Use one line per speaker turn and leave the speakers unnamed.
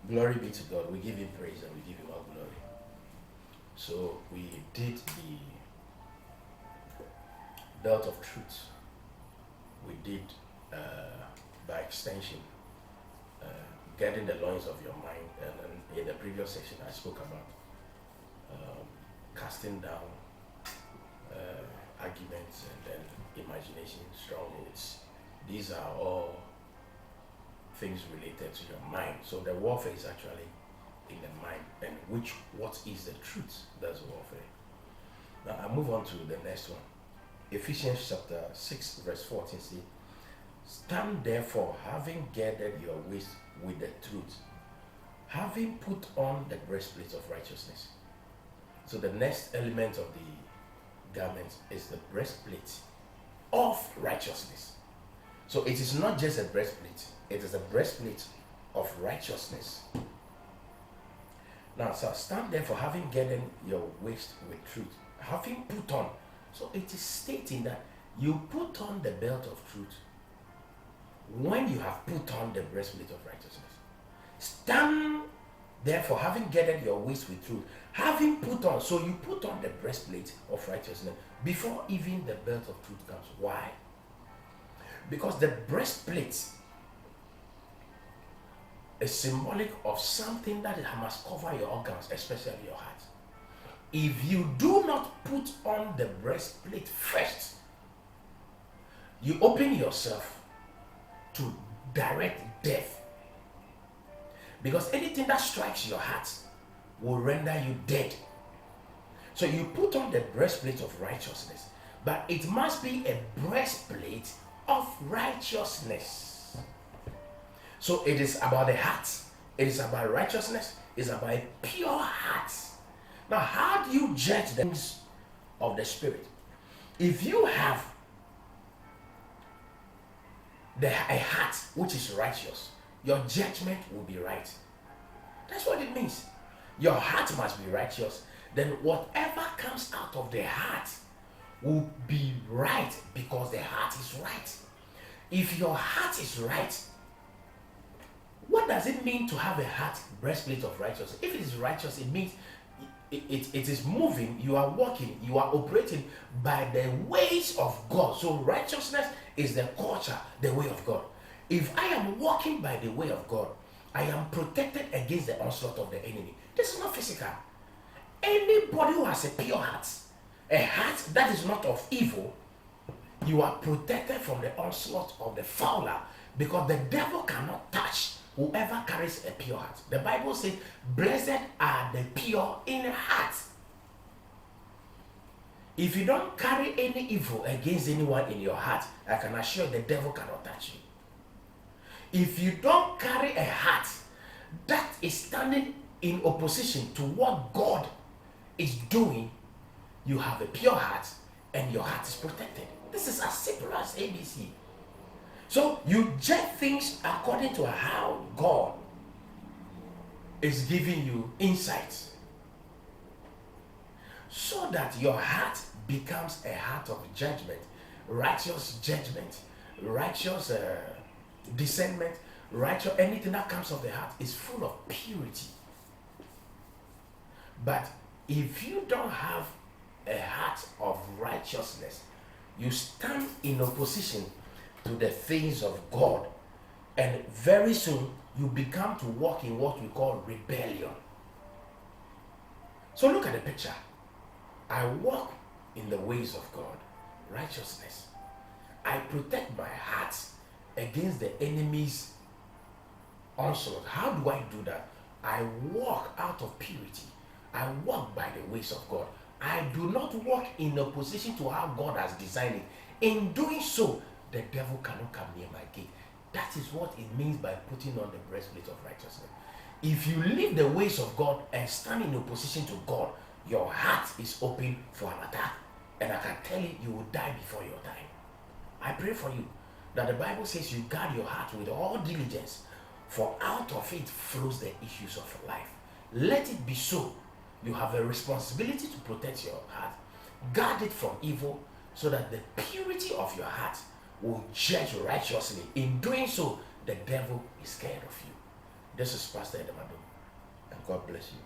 Glory be to God. We give him praise and we give him all glory. So we did the belt of truth. We did, by extension, getting the loins of your mind. And in the previous section, I spoke about casting down arguments and then imagination, strongholds. These are all things related to your mind. So the warfare is actually in the mind. And what is the truth? That's warfare. Now I move on to the next one. Ephesians chapter 6 verse 14 says, stand therefore, having gathered your waist with the truth, having put on the breastplate of righteousness. So the next element of the garment is the breastplate of righteousness. So it is not just a breastplate, it is a breastplate of righteousness. Now, so stand therefore, having gathered your waist with truth, having put on. So it is stating that you put on the belt of truth when you have put on the breastplate of righteousness. Stand therefore, having gathered your waist with truth, having put on. So you put on the breastplate of righteousness before even the belt of truth comes. Why? Because the breastplate is symbolic of something that must cover your organs, especially your heart. If you do not put on the breastplate first, you open yourself to direct death. Because anything that strikes your heart will render you dead. So you put on the breastplate of righteousness, but it must be a breastplate of righteousness. So it is about the heart. It is about righteousness. It is about a pure heart. Now, how do you judge the things of the Spirit? If you have a heart which is righteous, your judgment will be right. That's what it means. Your heart must be righteous. Then whatever comes out of the heart will be right because the heart is right. If your heart is right, what does it mean to have a heart breastplate of righteousness? If it is righteous, it means it is moving, you are walking, you are operating by the ways of God. So righteousness is the culture, the way of God. If I am walking by the way of God, I am protected against the onslaught of the enemy. This is not physical. Anybody who has a pure heart, a heart that is not of evil, you are protected from the onslaught of the fowler, because the devil cannot touch whoever carries a pure heart. The Bible says, blessed are the pure in heart. If you don't carry any evil against anyone in your heart, I can assure you the devil cannot touch you. If you don't carry a heart that is standing in opposition to what God is doing, you have a pure heart and your heart is protected. This is as simple as ABC. So you judge things according to how God is giving you insights, so that your heart becomes a heart of judgment, righteous judgment, righteous discernment, righteous, anything that comes of the heart is full of purity. But if you don't have a heart of righteousness, you stand in opposition to the things of God, and very soon you become to walk in what we call rebellion. So look at the picture. I walk in the ways of God, righteousness. I protect my heart against the enemy's onslaught. How do I do that? I walk out of purity. I walk by the ways of God. I do not walk in opposition to how God has designed it. In doing so, the devil cannot come near my gate. That is what it means by putting on the breastplate of righteousness. If you leave the ways of God and stand in opposition to God, your heart is open for an attack. And I can tell you, you will die before your time. I pray for you that the Bible says you guard your heart with all diligence, for out of it flows the issues of life. Let it be so. You have a responsibility to protect your heart. Guard it from evil, so that the purity of your heart will judge righteously. In doing so, the devil is scared of you. This is Pastor Edemado, and God bless you.